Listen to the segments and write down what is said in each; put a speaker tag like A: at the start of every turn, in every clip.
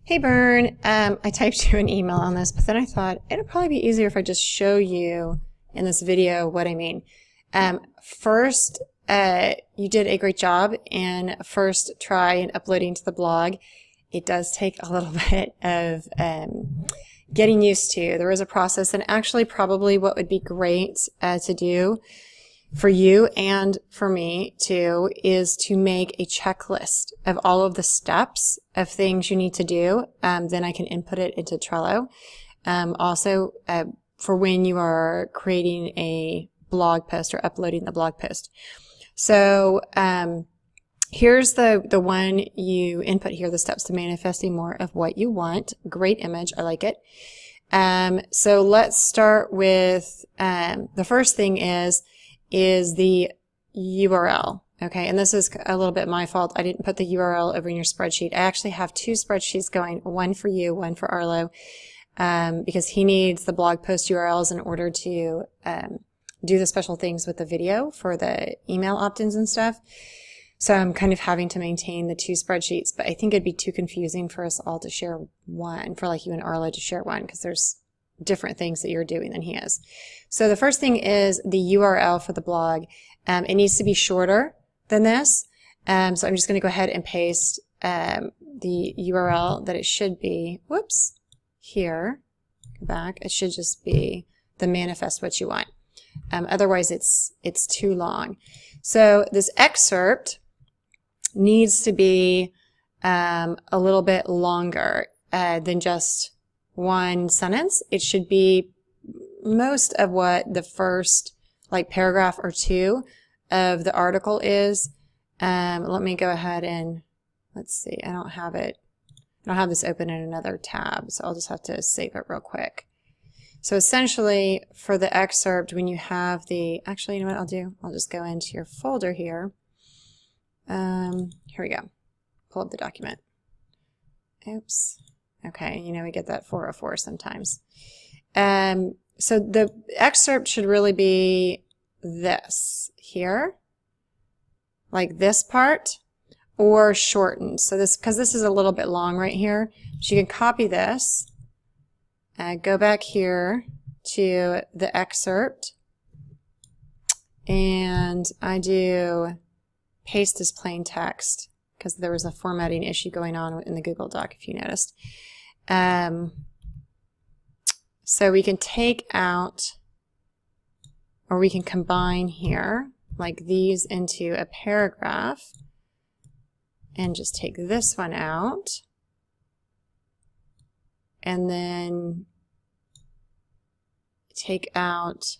A: Hey Bern, I typed you an email on this, but then I thought it'd probably be easier if I just show you in this video what I mean. First, you did a great job in first try in uploading to the blog. It does take a little bit of getting used to. There is a process, and actually probably what would be great to do for you and for me too is to make a checklist of all of the steps of things you need to do. Then I can input it into Trello. Also, for when you are creating a blog post or uploading the blog post. So here's the one you input here, the steps to manifesting more of what you want. Great image. I like it. So let's start with the first thing is the URL. Okay, and this is a little bit my fault. I didn't put the URL over in your spreadsheet. I actually have two spreadsheets going, one for you, one for Arlo, because he needs the blog post URLs in order to do the special things with the video for the email opt-ins and stuff. So I'm kind of having to maintain the two spreadsheets, but I think it'd be too confusing for us all to share one, for like you and Arlo to share one, because there's different things that you're doing than he is. So the first thing is the URL for the blog. It needs to be shorter than this. So I'm just going to go ahead and paste the URL that it should be. Whoops. Here. Go back. It should just be the manifest what you want. Otherwise it's too long. So this excerpt needs to be a little bit longer than just one sentence. It should be most of what the first like paragraph or two of the article is. Let me go ahead and let's see. I don't have this open in another tab, so I'll just have to save it real quick. So essentially for the excerpt, when you have actually, you know what I'll do? I'll just go into your folder here. Here we go. Pull up the document. Oops. Okay, we get that 404 sometimes. So the excerpt should really be this here, like this part, or shortened. So because this is a little bit long right here, so you can copy this, go back here to the excerpt, and I do paste as plain text because there was a formatting issue going on in the Google Doc, if you noticed. So we can take out, or we can combine here, like these into a paragraph, and just take this one out, and then take out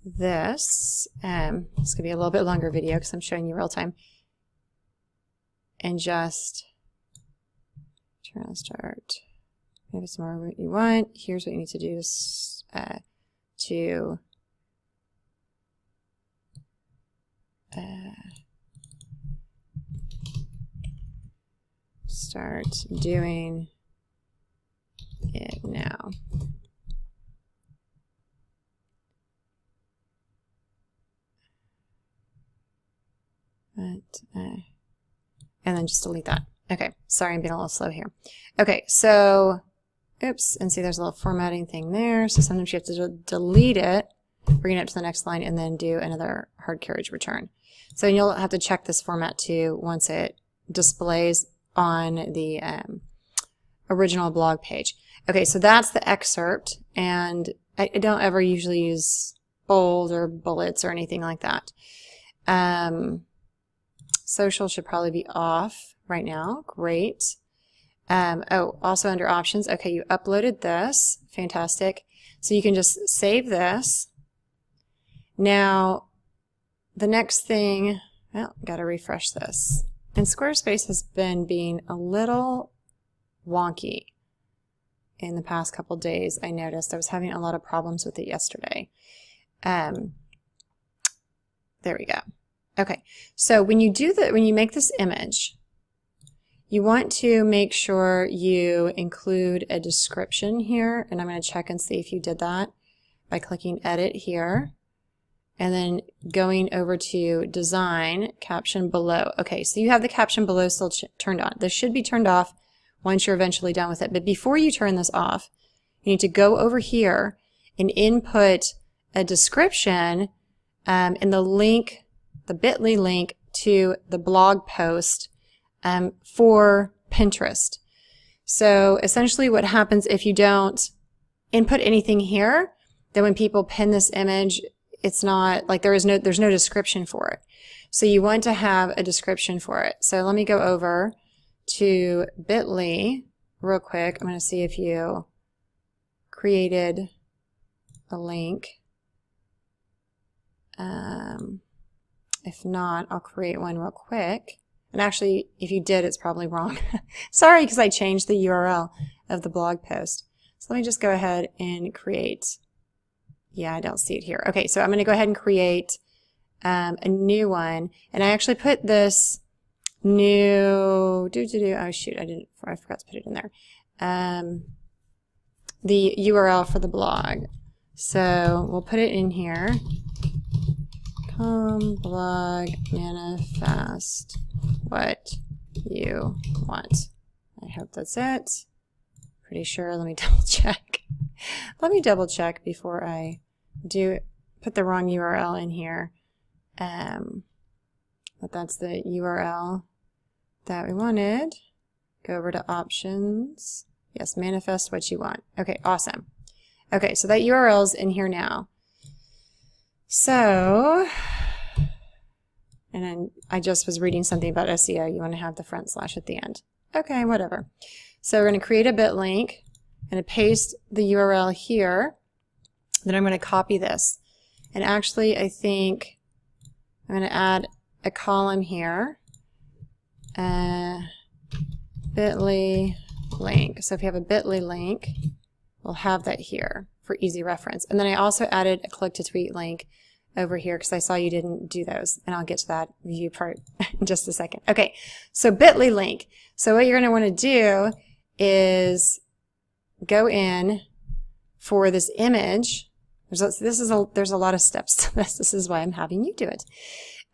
A: this. It's going to be a little bit longer video because I'm showing you real time. And just try to start. Maybe some more what you want. Here's what you need to do is to start doing it now. And then just delete that. Okay, sorry, I'm being a little slow here. Okay, so, oops, and see there's a little formatting thing there. So sometimes you have to delete it, bring it up to the next line, and then do another hard carriage return. So you'll have to check this format too once it displays on the original blog page. Okay, so that's the excerpt, and I don't ever usually use bold or bullets or anything like that. Social should probably be off right now. Great. Oh, also under options. Okay, you uploaded this. Fantastic. So you can just save this. Now, the next thing, well, got to refresh this. And Squarespace has been being a little wonky in the past couple days. I noticed I was having a lot of problems with it yesterday. There we go. Okay, so when you make this image, you want to make sure you include a description here, and I'm going to check and see if you did that by clicking edit here. and then going over to design, caption below. Okay, so you have the caption below still turned on. This should be turned off once you're eventually done with it. But before you turn this off, you need to go over here and input a description in the link, the bit.ly link to the blog post for Pinterest. So essentially what happens if you don't input anything here, then when people pin this image, it's not like there's no description for it. So you want to have a description for it. So let me go over to bit.ly real quick. I'm going to see if you created a link. If not, I'll create one real quick. And actually, if you did, it's probably wrong. Sorry, because I changed the URL of the blog post. So let me just go ahead and create. Yeah, I don't see it here. Okay, so I'm going to go ahead and create a new one. And I actually put this new, oh shoot, I forgot to put it in there. The URL for the blog. So we'll put it in here. Blog manifest what you want. I hope that's it. Pretty sure. Let me double check. Let me double check before I put the wrong URL in here. But that's the URL that we wanted. Go over to options. Yes, manifest what you want. Okay, awesome. Okay, so that URL's in here now. So, and then I just was reading something about SEO. You want to have the front slash at the end. Okay, whatever. So we're going to create a bit link. I'm going to paste the URL here. Then I'm going to copy this. And actually, I think I'm going to add a column here. Bit.ly link. So if you have a bit.ly link, we'll have that here for easy reference. And then I also added a click to tweet link over here because I saw you didn't do those, and I'll get to that view part in just a second. Okay, so bit.ly link. So what you're going to want to do is go in for this image. There's a lot of steps to this. This is why I'm having you do it.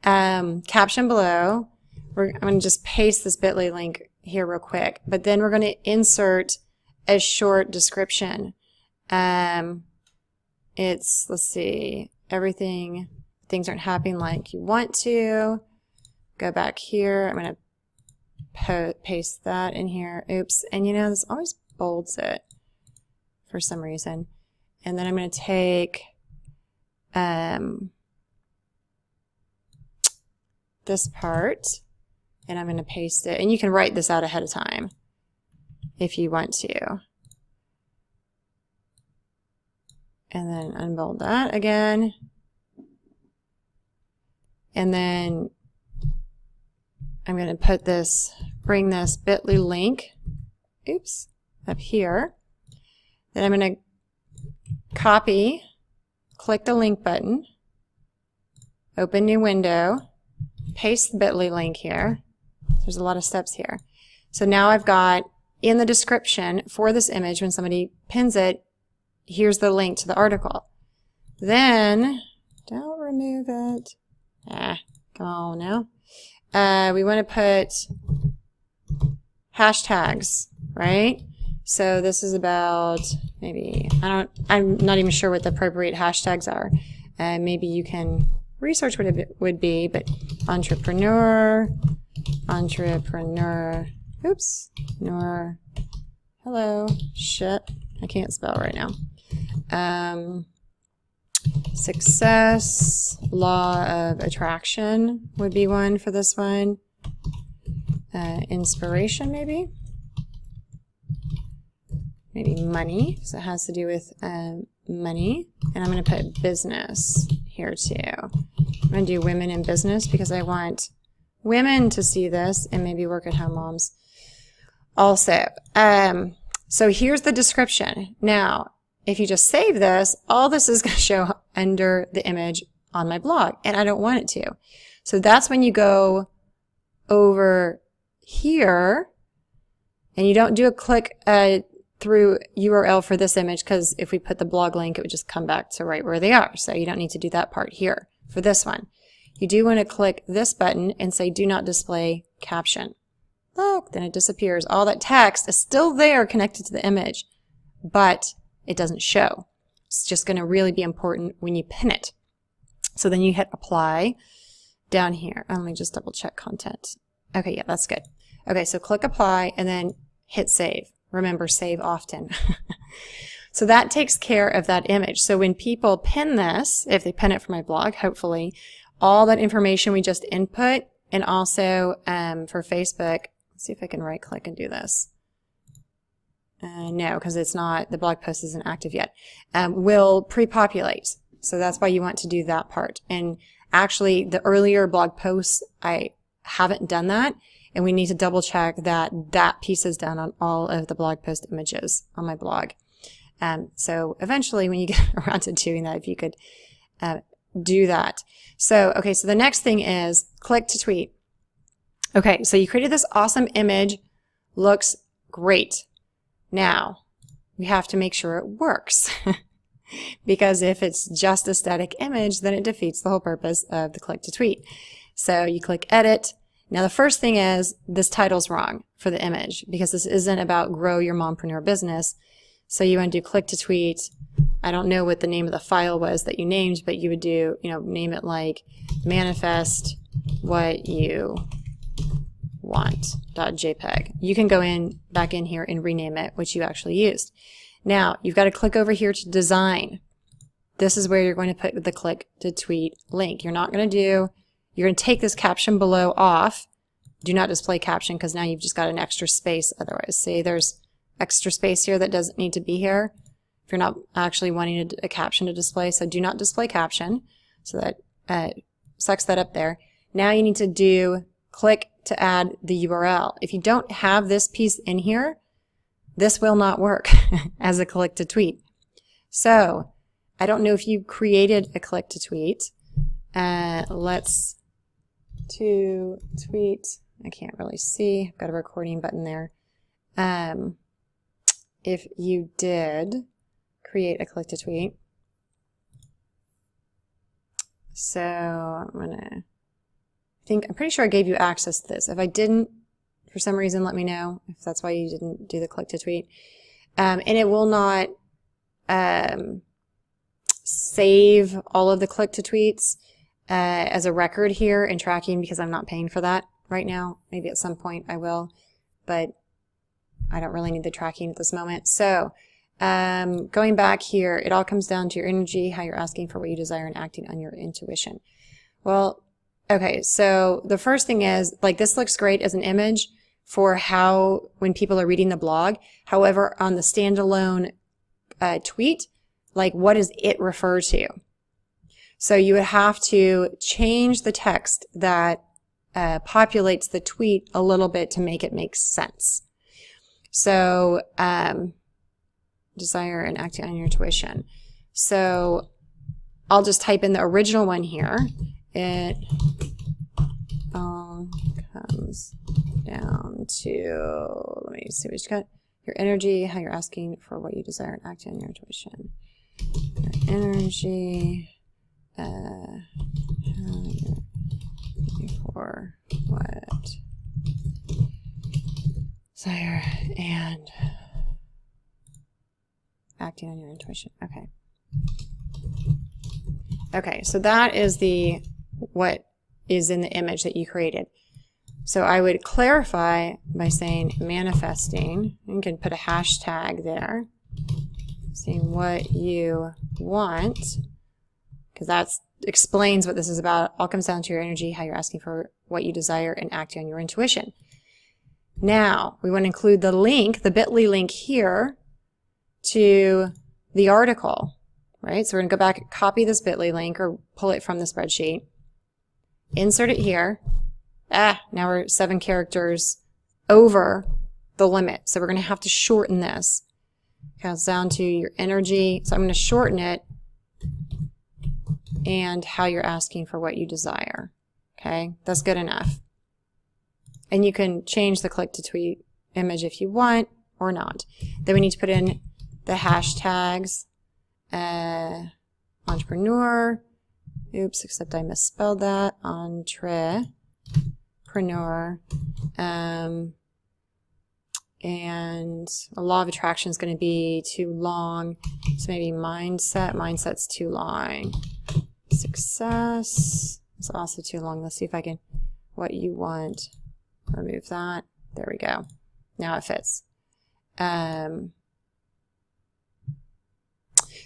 A: Caption below. I'm going to just paste this bit.ly link here real quick, but then we're going to insert a short description. It's, let's see, things aren't happening like you want to. Go back here. I'm going to paste that in here. Oops. And you know, this always bolds it for some reason. And then I'm going to take this part and I'm going to paste it. And you can write this out ahead of time if you want to. And then unbold that again. And then I'm going to bring this bit.ly link, oops, up here. Then I'm going to copy, click the link button, open new window, paste the bit.ly link here. There's a lot of steps here. So now I've got in the description for this image, when somebody pins it, here's the link to the article. Then, don't remove it. Come on now. We want to put hashtags, right? So this is about I'm not even sure what the appropriate hashtags are. Maybe you can research what it would be, but entrepreneur, oops, hello, shit, I can't spell right now. Success, law of attraction would be one for this one. Inspiration, maybe money, because it has to do with money. And I'm going to put business here too. I'm going to do women in business because I want women to see this, and maybe work-at-home moms also. So here's the description. Now, if you just save this, all this is going to show under the image on my blog, and I don't want it to. So that's when you go over here, and you don't do a click through URL for this image, because if we put the blog link, it would just come back to right where they are. So you don't need to do that part here. for this one. You do want to click this button and say do not display caption. Look, then it disappears. All that text is still there connected to the image, but it doesn't show. It's just going to really be important when you pin it. So then you hit apply down here. Let me just double check content. Okay, yeah, that's good. Okay, so click apply and then hit save. Remember, save often. So that takes care of that image. So when people pin this, if they pin it for my blog, hopefully, all that information we just input, and also for Facebook, let's see if I can right click and do this. No, because it's not, the blog post isn't active yet, will pre-populate. So that's why you want to do that part. And actually, the earlier blog posts, I haven't done that, and we need to double check that that piece is done on all of the blog post images on my blog. So eventually, when you get around to doing that, if you could do that. So, okay, so the next thing is click to tweet. Okay, so you created this awesome image, looks great. Now, we have to make sure it works. Because if it's just a static image, then it defeats the whole purpose of the click to tweet. So you click edit. Now the first thing is this title's wrong for the image because this isn't about grow your mompreneur business. So you want to do click to tweet. I don't know what the name of the file was that you named, but you would do, name it like manifest what you want.jpg. You can go back in here and rename it, which you actually used. Now, you've got to click over here to design. This is where you're going to put the click to tweet link. You're going to take this caption below off. Do not display caption because now you've just got an extra space otherwise. See, there's extra space here that doesn't need to be here if you're not actually wanting a caption to display. So do not display caption. So that sucks that up there. Now you need to do click to add the URL. If you don't have this piece in here, this will not work as a click to tweet. So I don't know if you created a click to tweet. Let's to tweet. I can't really see. I've got a recording button there. If you did create a click to tweet. So I'm pretty sure I gave you access to this. If I didn't, for some reason, let me know if that's why you didn't do the click to tweet. And it will not save all of the click to tweets as a record here in tracking because I'm not paying for that right now. Maybe at some point I will, but I don't really need the tracking at this moment. So going back here, it all comes down to your energy, how you're asking for what you desire and acting on your intuition. Well, okay, so the first thing is, like, this looks great as an image for how, when people are reading the blog. However, on the standalone tweet, like, what does it refer to? So you would have to change the text that populates the tweet a little bit to make it make sense. So, desire and acting on your intuition. So I'll just type in the original one here. It all comes down to, let me see what you got. Your energy, how you're asking for what you desire and acting on your intuition. Your energy, how you're looking for what desire and acting on your intuition. Okay. Okay, so that is what is in the image that you created. So I would clarify by saying manifesting. You can put a hashtag there, saying what you want, because that explains what this is about. All comes down to your energy, how you're asking for what you desire, and acting on your intuition. Now, we want to include the link, the bit.ly link here to the article, right? So we're going to go back and copy this bit.ly link or pull it from the spreadsheet, insert it here. Now we're 7 characters over the limit. So we're going to have to shorten this. It comes down to your energy. So I'm going to shorten it and how you're asking for what you desire. Okay, that's good enough. And you can change the click to tweet image if you want or not. Then we need to put in the hashtags, entrepreneur, Oops, except I misspelled that. Entrepreneur. And a law of attraction is going to be too long. So maybe mindset. Mindset's too long. Success is also too long. Let's see if I can, what you want. Remove that. There we go. Now it fits.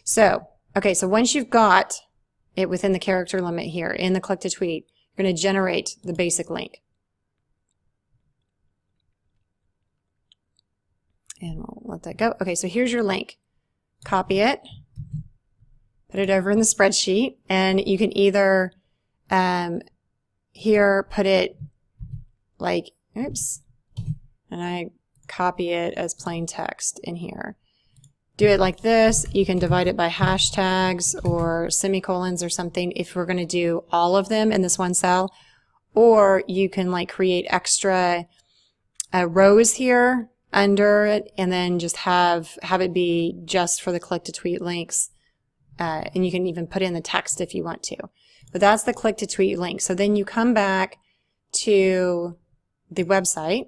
A: So once you've got it within the character limit here in the click to tweet, you're going to generate the basic link. And we'll let that go. Okay, so here's your link. Copy it, put it over in the spreadsheet, and you can either here put it like, oops, and I copy it as plain text in here. Do it like this. You can divide it by hashtags or semicolons or something if we're going to do all of them in this one cell. Or you can like create extra rows here under it and then just have it be just for the click to tweet links. And you can even put in the text if you want to. But that's the click to tweet link. So then you come back to the website.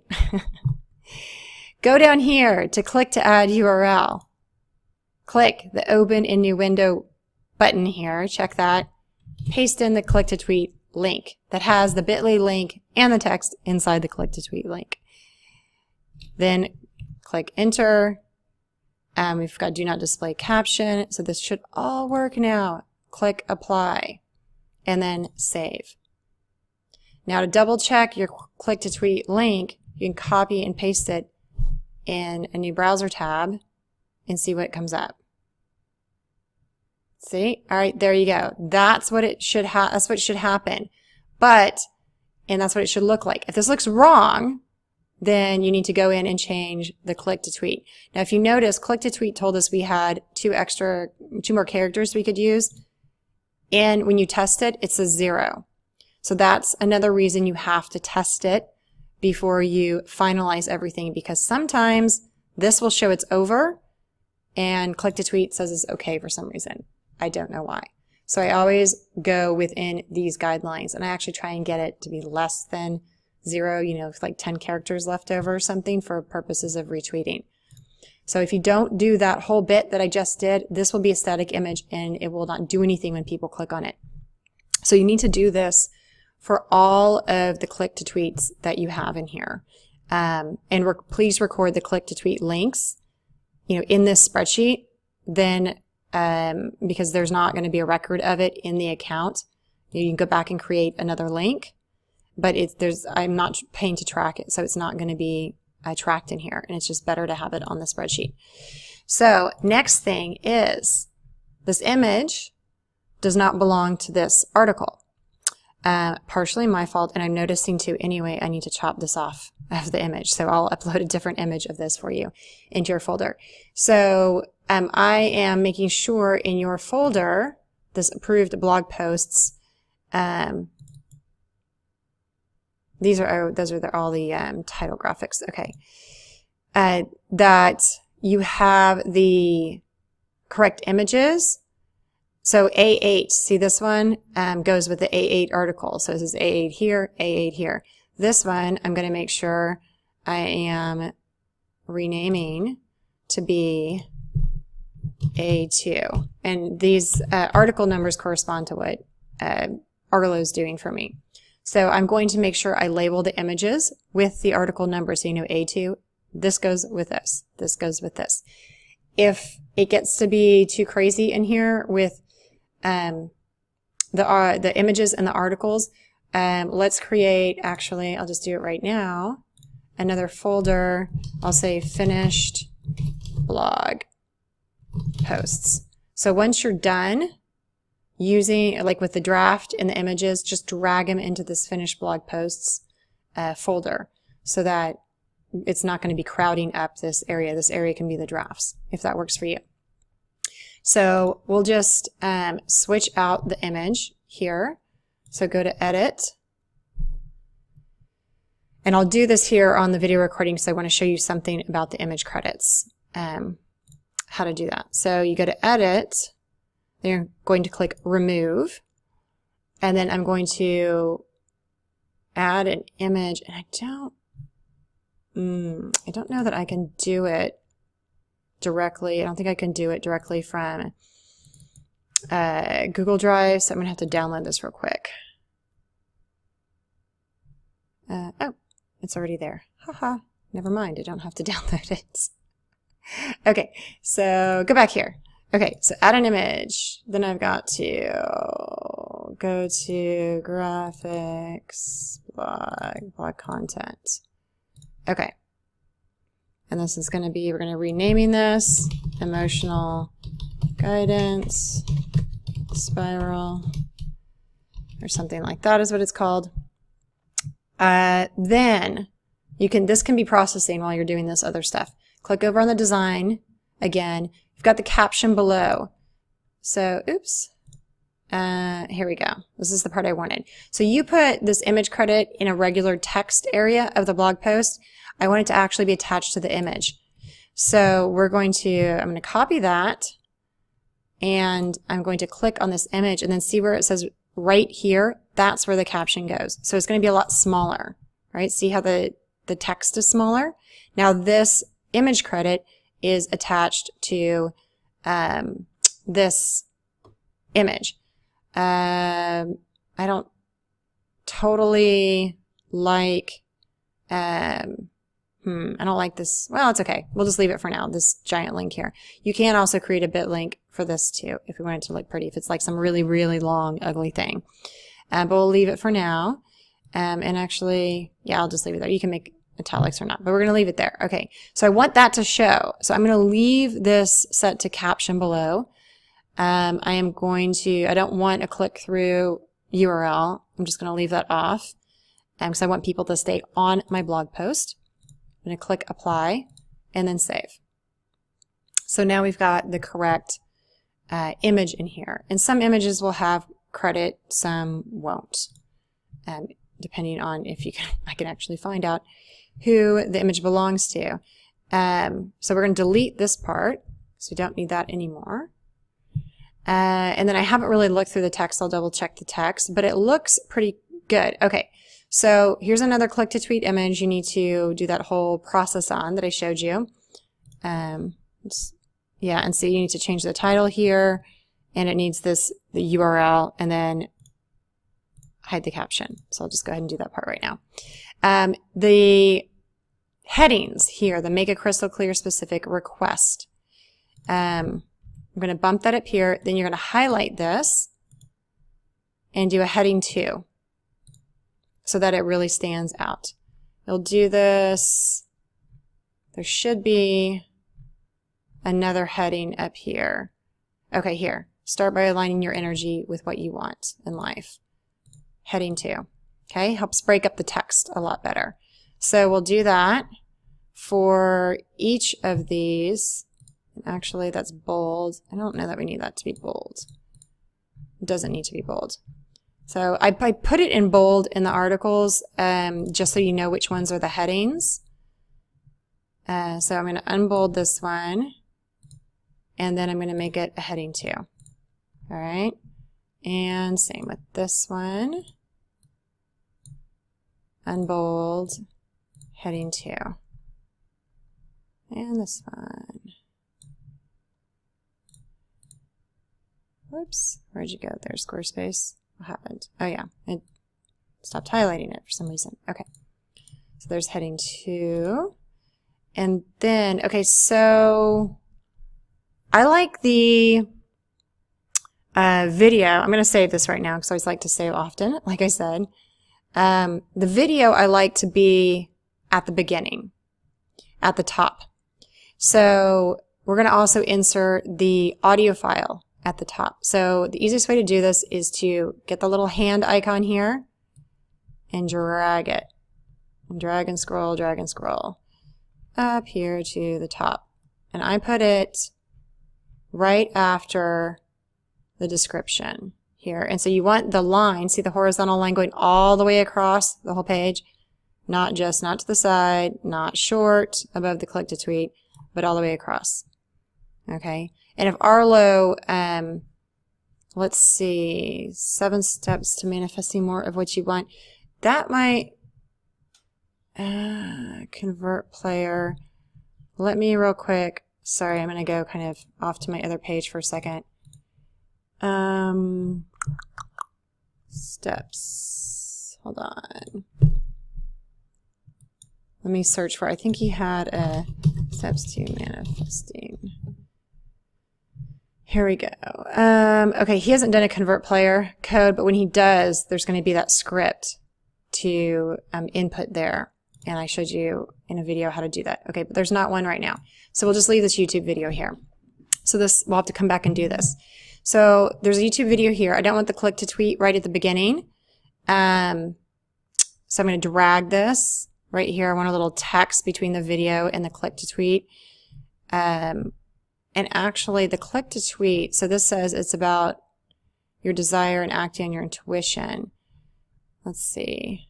A: Go down here to click to add URL. Click the open in new window button here. Check that. Paste in the click to tweet link that has the bit.ly link and the text inside the click to tweet link. Then click enter. We've got do not display caption. So this should all work now. Click apply and then save. Now to double check your click to tweet link, you can copy and paste it in a new browser tab and see what comes up. See? All right, there you go. That's what it should that's what should happen. And that's what it should look like. If this looks wrong, then you need to go in and change the click to tweet. Now, if you notice, click to tweet told us we had two more characters we could use. And when you test it, it says 0. So that's another reason you have to test it before you finalize everything, because sometimes this will show it's over and click to tweet says it's okay for some reason. I don't know why. So I always go within these guidelines, and I actually try and get it to be less than 0, like 10 characters left over or something for purposes of retweeting. So if you don't do that whole bit that I just did, this will be a static image and it will not do anything when people click on it. So you need to do this for all of the click to tweets that you have in here. And please record the click to tweet links, in this spreadsheet, then because there's not going to be a record of it in the account. You can go back and create another link, but I'm not paying to track it, so it's not going to be tracked in here, and it's just better to have it on the spreadsheet. So next thing is this image does not belong to this article. Partially my fault, and I'm noticing too anyway I need to chop this off of the image, so I'll upload a different image of this for you into your folder. So I am making sure in your folder, this approved blog posts, those are all the title graphics, okay, that you have the correct images. So A8, see this one goes with the A8 article. So this is A8 here, A8 here. This one, I'm going to make sure I am renaming to be A2. And these article numbers correspond to what Arlo is doing for me. So I'm going to make sure I label the images with the article number. So A2, this goes with this. This goes with this. If it gets to be too crazy in here with the images and the articles, let's create, actually, I'll just do it right now, another folder. I'll say finished blog posts. So once you're done using, like with the draft and the images, just drag them into this finished blog posts folder so that it's not going to be crowding up this area. This area can be the drafts, if that works for you. So we'll just switch out the image here. So go to edit. And I'll do this here on the video recording because I want to show you something about the image credits, how to do that. So you go to edit, then you're going to click remove. And then I'm going to add an image, and I don't know that I can do it directly. I don't think I can do it directly from Google Drive, so I'm going to have to download this real quick. Oh, it's already there. Haha, never mind. I don't have to download it. Okay, so go back here. Okay, so add an image. Then I've got to go to graphics, blog content. Okay. And this is going to be, we're going to renaming this emotional guidance spiral or something like that is what it's called. Then you can, this can be processing while you're doing this other stuff. Click over on the design again. You've got the caption below. So, oops. Here we go. This is the part I wanted. So you put this image credit in a regular text area of the blog post. I want it to actually be attached to the image. So we're going to, I'm going to copy that, and I'm going to click on this image and then see where it says right here. That's where the caption goes. So it's going to be a lot smaller, right? See how the text is smaller? Now this image credit is attached to this image. I don't totally like, I don't like this. Well, it's okay. We'll just leave it for now, this giant link here. You can also create a bit link for this too, if we want it to look pretty, if it's like some really, really long, ugly thing. But we'll leave it for now. And actually, yeah, I'll just leave it there. You can make italics or not, but we're going to leave it there. Okay, so I want that to show. So I'm going to leave this set to caption below. I am going to, I don't want a click-through URL. I'm just going to leave that off because I want people to stay on my blog post. I'm going to click apply and then save. So now we've got the correct image in here. And some images will have credit, some won't, depending on if you can, I can actually find out who the image belongs to. So we're going to delete this part, so we don't need that anymore. And then I haven't really looked through the text. I'll double check the text, but it looks pretty good. Okay, so here's another click to tweet image you need to do that whole process on that I showed you. Yeah, and see, you need to change the title here, and it needs the URL, and then hide the caption. So I'll just go ahead and do that part right now. The headings here, the make a crystal clear specific request. I'm going to bump that up here. Then you're going to highlight this and do a heading 2 so that it really stands out. You'll do this. There should be another heading up here. Okay, here. Start by aligning your energy with what you want in life. Heading 2. Okay, helps break up the text a lot better. So we'll do that for each of these. Actually, that's bold. I don't know that we need that to be bold. It doesn't need to be bold. So I put it in bold in the articles just so you know which ones are the headings. So I'm going to unbold this one, and then I'm going to make it a heading 2. All right, and same with this one. Unbold, heading 2. And this one. Whoops, where'd you go there, Squarespace? What happened? Oh yeah, it stopped highlighting it for some reason. Okay, so there's heading 2. And then, okay, so I like the video. I'm going to save this right now because I always like to save often, like I said. The video I like to be at the beginning, at the top. So we're going to also insert the audio file at the top. So the easiest way to do this is to get the little hand icon here and drag it. And drag and scroll up here to the top. And I put it right after the description here. And so you want the line, see the horizontal line going all the way across the whole page, not to the side, not short above the click to tweet, but all the way across. Okay. And if Arlo let's see, 7 steps to manifesting more of what you want. That might, convert player. Let me real quick, sorry, I'm going to go kind of off to my other page for a second. Steps, hold on. Let me search for, I think he had a steps to manifesting. Here we go. Okay, he hasn't done a convert player code, but when he does, there's going to be that script to input there. And I showed you in a video how to do that. Okay, but there's not one right now. So we'll just leave this YouTube video here. So this, we'll have to come back and do this. So there's a YouTube video here. I don't want the click to tweet right at the beginning. So I'm going to drag this right here. I want a little text between the video and the click to tweet. And actually the click to tweet, so this says it's about your desire and acting on your intuition. Let's see.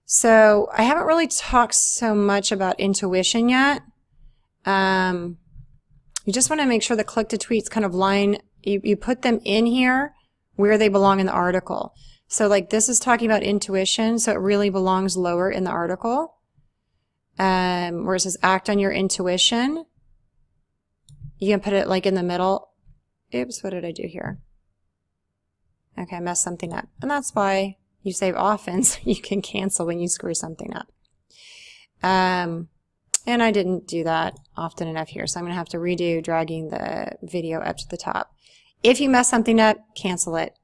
A: So I haven't really talked so much about intuition yet. You just want to make sure the click to tweets kind of line, you put them in here where they belong in the article. So like this is talking about intuition, so it really belongs lower in the article. Where it says act on your intuition, you can put it like in the middle. Oops, what did I do here? Okay, I messed something up. And that's why you save often, so you can cancel when you screw something up. And I didn't do that often enough here, so I'm going to have to redo dragging the video up to the top. If you mess something up, cancel it.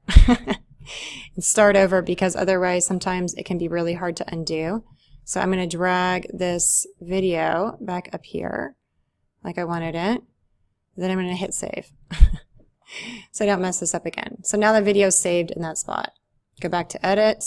A: And start over, because otherwise sometimes it can be really hard to undo. So I'm going to drag this video back up here like I wanted it. Then I'm going to hit save. So I don't mess this up again. So now the video is saved in that spot. Go back to edit.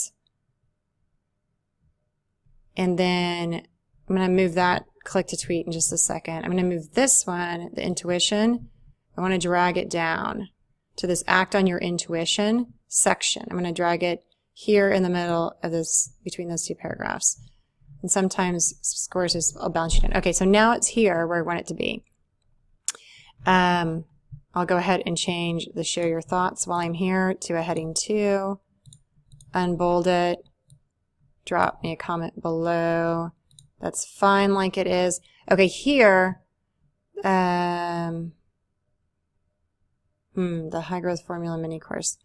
A: And then I'm going to move that click to tweet in just a second. I'm going to move this one, the intuition. I want to drag it down to this act on your intuition section. I'm going to drag it here in the middle of this, between those two paragraphs. And sometimes scores just, I'll bounce you down. Okay, so now it's here where I want it to be. I'll go ahead and change the share your thoughts while I'm here to a heading 2. Unbold it. Drop me a comment below. That's fine like it is. Okay, here, the high growth formula mini course.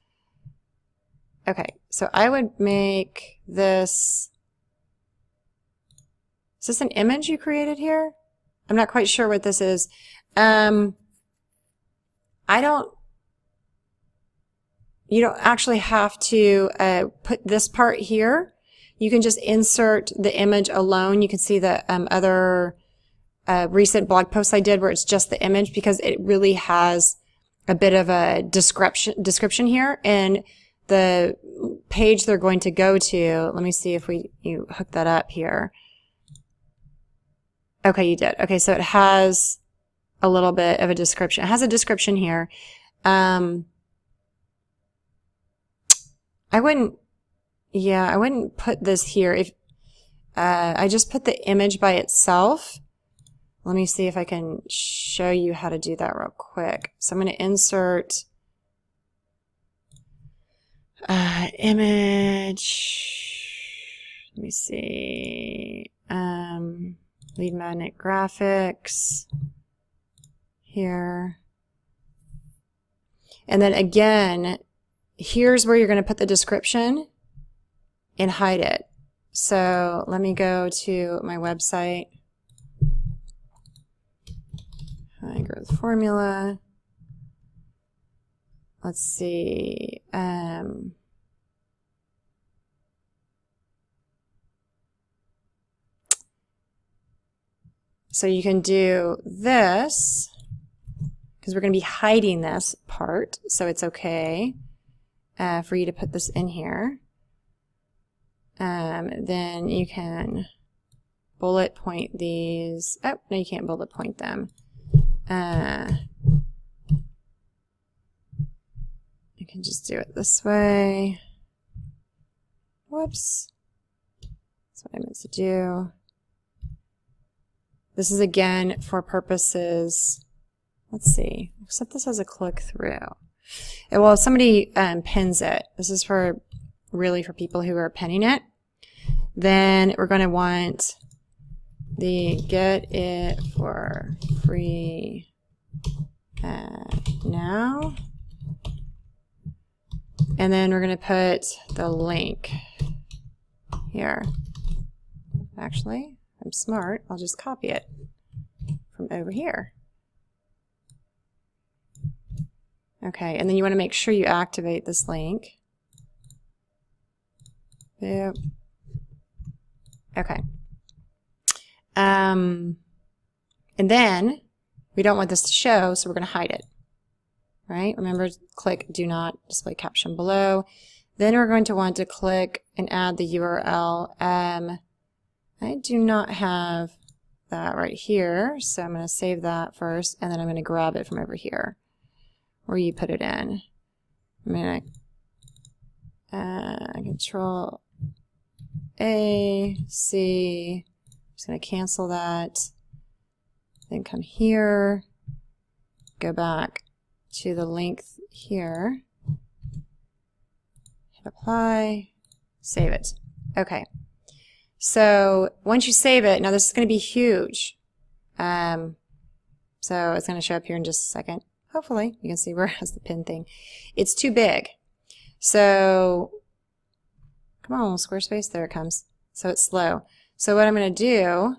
A: Okay, so I would make this. Is this an image you created here? I'm not quite sure what this is. You don't actually have to put this part here. You can just insert the image alone. You can see the other recent blog posts I did where it's just the image, because it really has a bit of a description here. And the page they're going to go to, let me see if you hook that up here. Okay, you did. Okay, so it has a little bit of a description. It has a description here. I wouldn't put this here. If I just put the image by itself. Let me see if I can show you how to do that real quick. So I'm going to insert image. Let me see. Lead magnet graphics here. And then again, here's where you're going to put the description and hide it. So let me go to my website. High growth formula. Let's see. So you can do this, because we're going to be hiding this part, so it's okay for you to put this in here. Then you can bullet point these. Oh, no, you can't bullet point them. You can just do it this way. Whoops. That's what I meant to do. This is again for purposes let's see, except this has a click through. Well, if somebody pins it, this is for really for people who are pinning it, then we're going to want the get it for free now. And then we're going to put the link here. Actually, I'm smart. I'll just copy it from over here. Okay, and then you want to make sure you activate this link. Yep. Okay. And then we don't want this to show, so we're going to hide it. Right? Remember, click do not display caption below. Then we're going to want to click and add the URL. I do not have that right here, so I'm going to save that first, and then I'm going to grab it from over here where you put it in. I'm going to Control A, C, I'm just going to cancel that, then come here, go back to the length here, hit apply, save it. Okay, so once you save it, now this is going to be huge. So it's going to show up here in just a second. Hopefully you can see where it has the pin thing. It's too big. So come on, Squarespace, there it comes. So it's slow. So what I'm going to do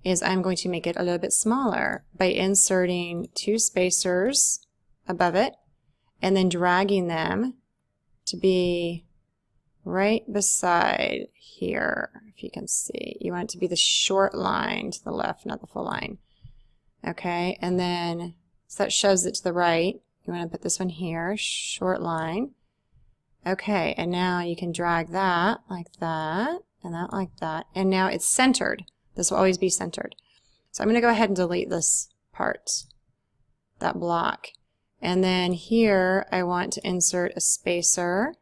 A: is I'm going to make it a little bit smaller by inserting two spacers above it and then dragging them to be right beside here. If you can see, you want it to be the short line to the left, not the full line. Okay, and then so that shows it to the right. You want to put this one here, short line. Okay, and now you can drag that like that and that like that, and now it's centered. This will always be centered. So I'm going to go ahead and delete this part, that block. And then here I want to insert a spacer,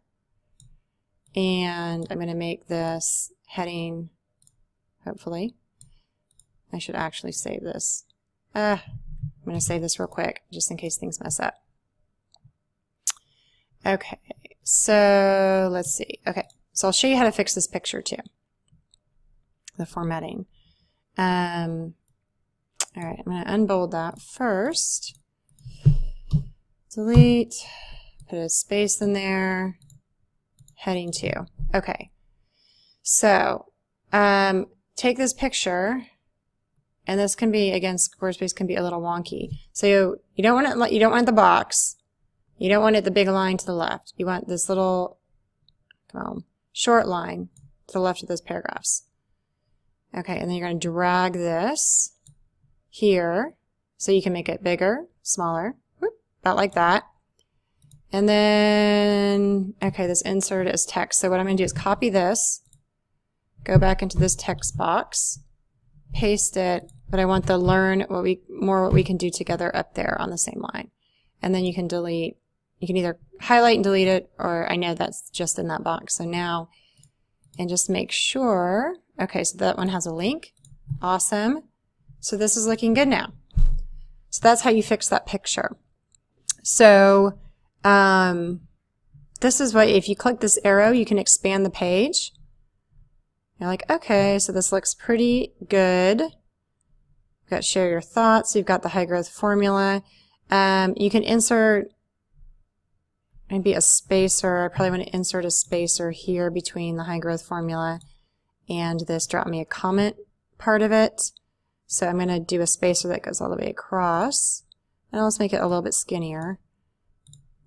A: and I'm going to make this heading, hopefully. I should actually save this. I'm going to save this real quick just in case things mess up. Okay, so let's see. Okay, so I'll show you how to fix this picture too, the formatting. All right, I'm going to unbold that first. Delete, put a space in there, heading 2. Okay, so take this picture, and this can be, again, Squarespace can be a little wonky. So you don't want it, you don't want the box, you don't want it the big line to the left. You want this little short line to the left of those paragraphs. Okay, and then you're going to drag this here so you can make it bigger, smaller. About like that. And then, okay, this insert is text. So what I'm going to do is copy this, go back into this text box, paste it, but I want the learn what we can do together up there on the same line. And then you can delete, you can either highlight and delete it, or I know that's just in that box. So now, and just make sure, okay, so that one has a link. Awesome. So this is looking good now. So that's how you fix that picture. So this is what, if you click this arrow, you can expand the page. You're like, okay, so this looks pretty good. You've got share your thoughts. You've got the high growth formula. You can insert maybe a spacer. I probably want to insert a spacer here between the high growth formula and this drop me a comment part of it. So I'm going to do a spacer that goes all the way across. And let's make it a little bit skinnier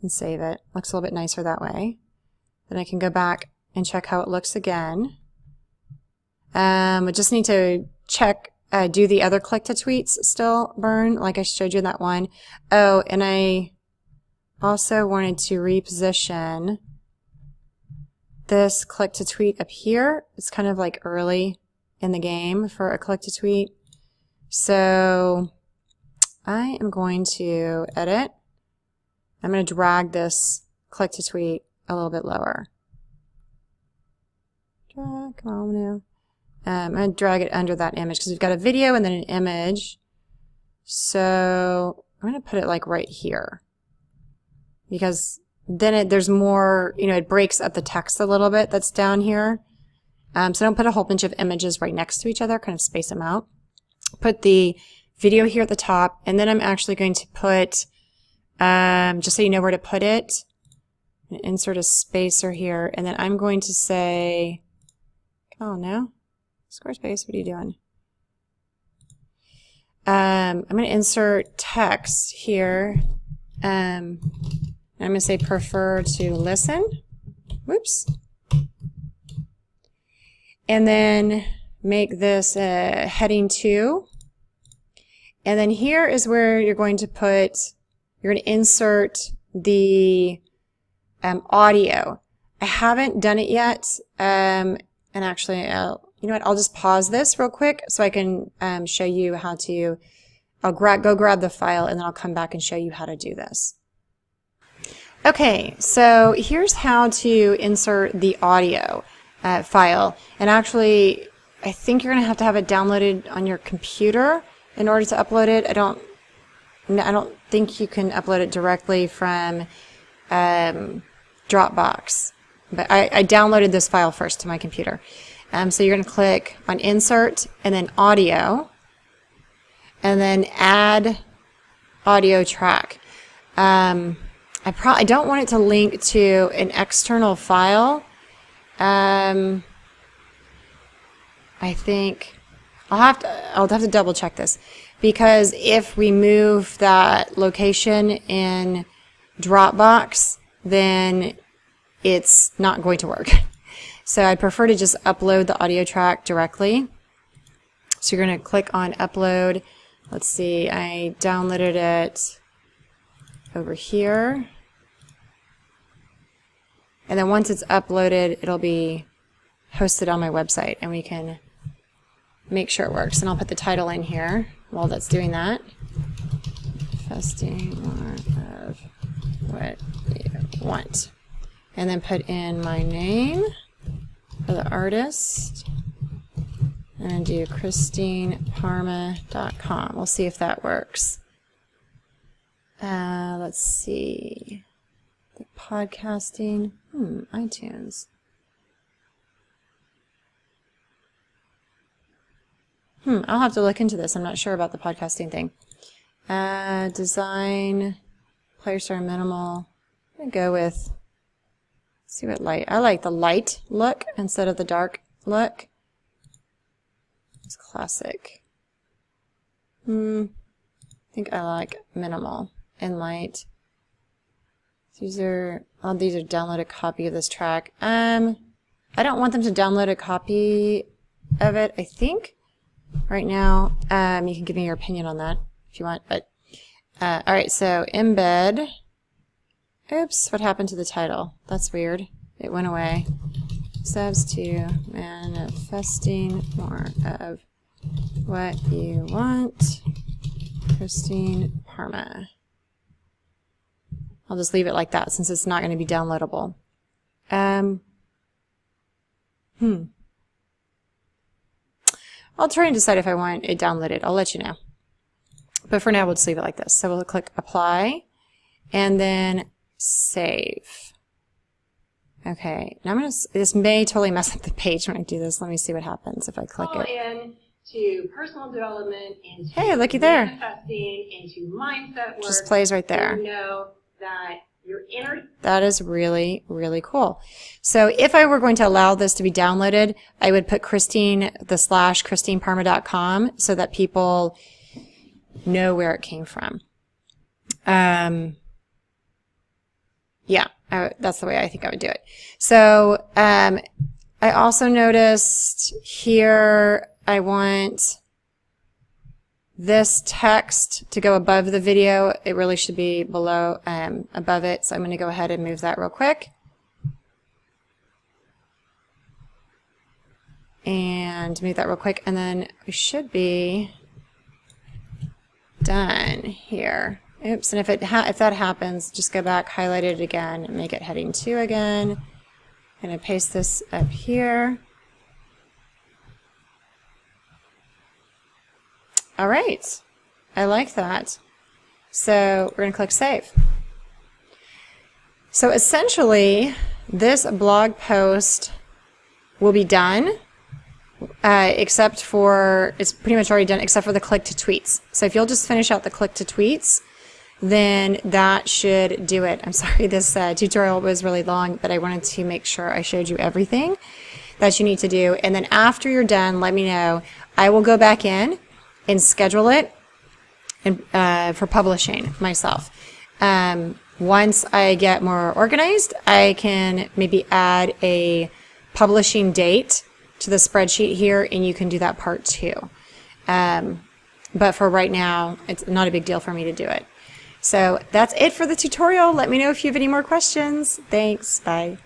A: and save it. Looks a little bit nicer that way. Then I can go back and check how it looks again. I just need to check, do the other click to tweets still, Bern, like I showed you in that one. Oh, and I also wanted to reposition this click to tweet up here. It's kind of like early in the game for a click to tweet. So I am going to edit. I'm going to drag this click to tweet a little bit lower. Drag, come on now. I'm going to drag it under that image because we've got a video and then an image. So I'm going to put it like right here, because then there's more, you know, it breaks up the text a little bit that's down here. So don't put a whole bunch of images right next to each other, kind of space them out. Put the video here at the top, and then I'm actually going to put, just so you know where to put it, insert a spacer here, and then I'm going to say, oh no, Squarespace, what are you doing? I'm going to insert text here. I'm going to say prefer to listen. Whoops. And then make this heading 2. And then here is where you're going to put, you're going to insert the audio. I haven't done it yet. And actually, you know what, I'll just pause this real quick so I can show you how to, I'll go grab the file and then I'll come back and show you how to do this. Okay, so here's how to insert the audio file. And actually, I think you're going to have it downloaded on your computer in order to upload it. I don't think you can upload it directly from Dropbox. But I downloaded this file first to my computer. So you're going to click on Insert and then Audio, and then Add Audio Track. I don't want it to link to an external file. I think I'll have to double check this, because if we move that location in Dropbox, then it's not going to work. So I'd prefer to just upload the audio track directly. So you're going to click on Upload. Let's see, I downloaded it over here. And then once it's uploaded, it'll be hosted on my website, and we can make sure it works. And I'll put the title in here while that's doing that. Manifesting more of what you want. And then put in my name for the artist. And do ChristineParma.com. We'll see if that works. Let's see. The podcasting. iTunes. I'll have to look into this. I'm not sure about the podcasting thing. Design, player star minimal. I'm going to go with, see what light. I like the light look instead of the dark look. It's classic. I think I like minimal and light. These are download a copy of this track. I don't want them to download a copy of it, I think. Right now, you can give me your opinion on that if you want, but alright, so embed. Oops, what happened to the title? That's weird. It went away. Subs to manifesting more of what you want. Christine Parma. I'll just leave it like that since it's not going to be downloadable. I'll try and decide if I want it downloaded. I'll let you know. But for now, we'll just leave it like this. So we'll click Apply and then Save. Okay, now I'm going to, this may totally mess up the page when I do this. Let me see what happens if I click it.
B: In to personal development, into
A: hey, looky there.
B: Manifesting, into mindset work.
A: Just plays right there.
B: You know that your inner.
A: That is really, really cool. So if I were going to allow this to be downloaded, I would put ChristineParma.com so that people know where it came from. Yeah, that's the way I think I would do it. So I also noticed here I want this text to go above the video. It really should be below, above it. So I'm going to go ahead and move that real quick. And move that real quick. And then we should be done here. Oops, and if that happens, just go back, highlight it again, and make it heading 2 again. I'm going to paste this up here. All right, I like that. So we're going to click save. So essentially, this blog post will be done, except for, it's pretty much already done, except for the click to tweets. So if you'll just finish out the click to tweets, then that should do it. I'm sorry, this tutorial was really long, but I wanted to make sure I showed you everything that you need to do. And then after you're done, let me know. I will go back in and schedule it for publishing myself. Once I get more organized, I can maybe add a publishing date to the spreadsheet here, and you can do that part too. But for right now, it's not a big deal for me to do it. So that's it for the tutorial. Let me know if you have any more questions. Thanks. Bye.